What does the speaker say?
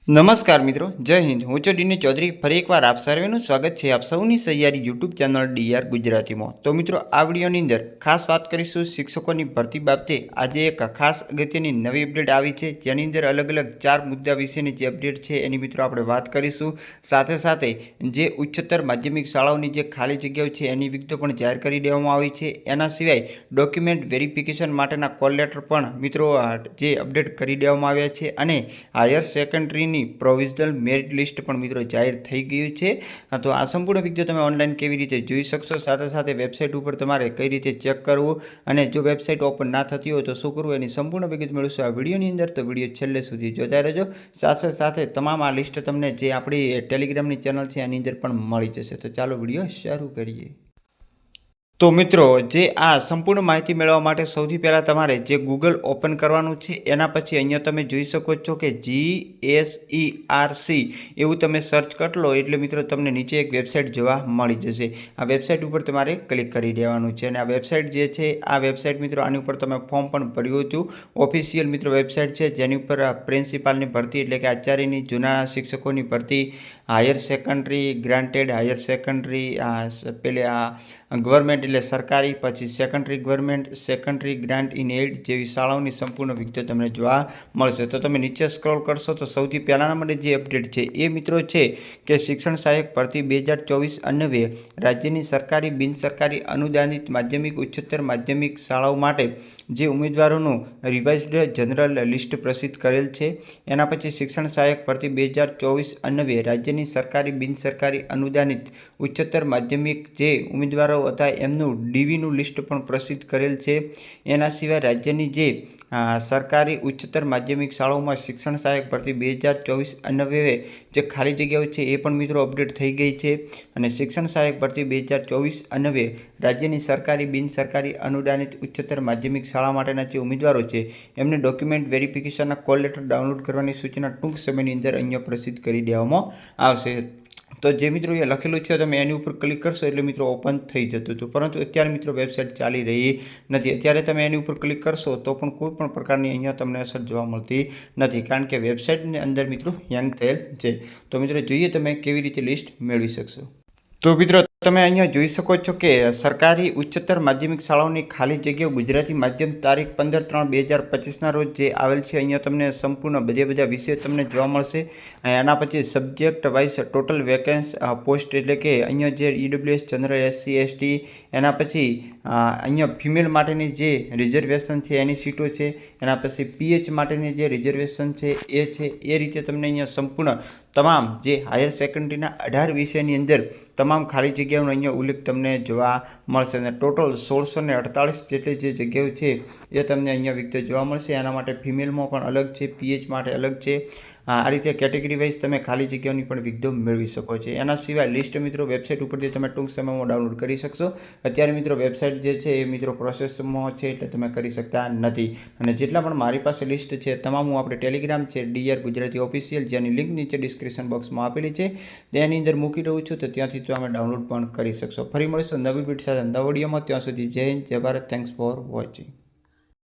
નમસ્કાર મિત્રો, જય હિન્દ। હું છું ડીની ચૌધરી। ફરી એકવાર આપ સર્વેનું સ્વાગત છે આપ સૌની સહિયારી યુટ્યુબ ચેનલ ડીઆર ગુજરાતીમાં। તો મિત્રો, આ વિડીયોની અંદર ખાસ વાત કરીશું શિક્ષકોની ભરતી બાબતે। આજે એક ખાસ અગત્યની નવી અપડેટ આવી છે, જેની અંદર અલગ અલગ 4 મુદ્દા વિશેની જે અપડેટ છે એની મિત્રો આપણે વાત કરીશું। સાથે સાથે જે ઉચ્ચતર માધ્યમિક શાળાઓની જે ખાલી જગ્યાઓ છે એની વિગતો પણ જાહેર કરી દેવામાં આવી છે। એના સિવાય ડોક્યુમેન્ટ વેરિફિકેશન માટેના કોલ લેટર પણ મિત્રો જે અપડેટ કરી દેવામાં આવ્યા છે, અને higher secondary provisional merit list પણ મિત્રો જાહેર થઈ ગયું છે। તો આ સંપૂર્ણ વિગતો તમે ઓનલાઈન કેવી રીતે જોઈ શકશો, સાથે સાથે વેબસાઇટ ઉપર તમારે કઈ રીતે ચેક કરવું, અને જો વેબસાઇટ ઓપન ના થતી હોય તો શું કરવું, એની સંપૂર્ણ વિગત મેળવશો આ વિડીયોની અંદર। તો વિડીયો છેલ્લે સુધી જોતા રહેજો। સાથે સાથે તમામ આ લિસ્ટ તમને જે આપણી ટેલિગ્રામની ચેનલ છે એની અંદર પણ મળી જશે। તો ચાલો વિડીયો શરૂ કરીએ। તો મિત્રો, જે આ સંપૂર્ણ માહિતી મેળવવા માટે સૌથી પહેલાં તમારે જે ગૂગલ ઓપન કરવાનું છે, એના પછી અહીંયા તમે જોઈ શકો છો કે GSERC એવું તમે સર્ચ કરી લો એટલે મિત્રો તમને નીચે એક વેબસાઇટ જોવા મળી જશે। આ વેબસાઇટ ઉપર તમારે ક્લિક કરી દેવાનું છે, અને આ વેબસાઇટ જે છે આ વેબસાઇટ મિત્રો આની ઉપર તમે ફોર્મ પણ ભર્યું હતું। ઓફિશિયલ મિત્રો વેબસાઇટ છે, જેની ઉપર પ્રિન્સિપાલની ભરતી એટલે કે આચાર્યની, જૂના શિક્ષકોની ભરતી, higher secondary granted, higher secondary પેલે ગવર્મેન્ટ એટલે સરકારી, પછી secondary government, secondary grant in add જેવી શાળાઓની સંપૂર્ણ વિગતો તમને જોવા મળશે। તો તમે નીચે સ્ક્રોલ કરશો તો સૌથી પહેલાના માટે જે અપડેટ છે એ મિત્રો છે કે શિક્ષણ સહાયક ભરતી 2024 અન્વયે રાજ્યની સરકારી, બિનસરકારી, અનુદાનિત માધ્યમિક, ઉચ્ચતર માધ્યમિક શાળાઓ માટે જે ઉમેદવારોનું રિવાઇઝડ જનરલ લિસ્ટ પ્રસિદ્ધ કરેલ છે, એના પછી શિક્ષણ સહાયક ભરતી 2024 અન્વયે રાજ્યની સરકારી, બિનસરકારી, અનુદાનિત ઉચ્ચતર માધ્યમિક જે ઉમેદવારો હતા એમનું ડીવીનું લિસ્ટ પણ પ્રસિદ્ધ કરેલ છે। એના સિવાય રાજ્યની જે સરકારી ઉચ્ચતર માધ્યમિક શાળાઓમાં શિક્ષણ સહાયક ભરતી 2024 અન્વયે જે ખાલી જગ્યાઓ છે એ પણ મિત્રો અપડેટ થઈ ગઈ છે, અને શિક્ષણ સહાયક ભરતી 2024 અન્વયે રાજ્યની સરકારી, બિનસરકારી, અનુદાનિત ઉચ્ચતર માધ્યમિક શાળા માટેના જે ઉમેદવારો છે એમને ડોક્યુમેન્ટ વેરિફિકેશનના કોલ લેટર ડાઉનલોડ કરવાની સૂચના ટૂંક સમયની અંદર અહીંયા પ્રસિદ્ધ કરી દેવામાં આવશે। તો જે મિત્રો એ લખેલું છે તમે એની ઉપર ક્લિક કરશો એટલે મિત્રો ઓપન થઈ જતું હતું, પરંતુ અત્યારે મિત્રો વેબસાઇટ ચાલી રહી નથી। અત્યારે તમે એની ઉપર ક્લિક કરશો તો પણ કોઈ પણ પ્રકારની અહીંયા તમને અસર જોવા મળતી નથી, કારણ કે વેબસાઇટની અંદર મિત્રો હેંગ થયેલ છે। તો મિત્રો જોઈએ તમે કેવી રીતે લિસ્ટ મેળવી શકશો। તો મિત્રો, તમે અહીંયા જોઈ શકો છો કે સરકારી ઉચ્ચતર માધ્યમિક શાળાઓની ખાલી જગ્યાઓ ગુજરાતી માધ્યમ તારીખ 15/3/2025ના રોજ જે આવેલ છે, અહીંયા તમને સંપૂર્ણ બધા વિષય તમને જોવા મળશે। એના પછી સબ્જેક્ટ વાઇઝ ટોટલ વેકેન્સ પોસ્ટ એટલે કે અહીંયા જે EWS જનરલ, SC ST, એના પછી અહીંયા ફિમેલ માટેની જે રિઝર્વેશન છે એની સીટો છે, એના પછી PH માટેની જે રિઝર્વેશન છે એ છે। એ રીતે તમને અહીંયા સંપૂર્ણ તમામ જે હાયર સેકન્ડરીના 18 વિષયની અંદર તમામ ખાલી જગ્યાઓનો અહીંયા ઉલ્લેખ તમને જોવા મળશે, અને ટોટલ 1648 જેટલી જે જગ્યાઓ છે એ તમને અહીંયા વિગતો જોવા મળશે। એના માટે ફિમેલમાં પણ અલગ છે, PH માટે અલગ છે। આ રીતે કેટેગરી વાઇઝ તમે ખાલી જગ્યાઓની પણ વિગતો મેળવી શકો છો। એના સિવાય લિસ્ટ મિત્રો વેબસાઇટ ઉપરથી તમે ટૂંક સમયમાં ડાઉનલોડ કરી શકશો। અત્યારે મિત્રો વેબસાઇટ જે છે એ મિત્રો પ્રોસેસમાં છે એટલે તમે કરી શકતા નથી, અને જેટલા પણ મારી પાસે લિસ્ટ છે તમામ હું આપણે ટેલિગ્રામ છે ડીઆર ગુજરાતી ઓફિશિયલ, જેની લિંક નીચે ડિસ્ક્રિપ્શન બોક્સમાં આપેલી છે તેની અંદર મૂકી દઉં છું, તો ત્યાંથી તમે ડાઉનલોડ પણ કરી શકશો। ફરી મળીશું નવી વિડીયો સાથે નવા વિડીયોમાં, ત્યાં સુધી જય હિન્દ, જય ભારત, થેન્ક્સ ફોર વોચિંગ।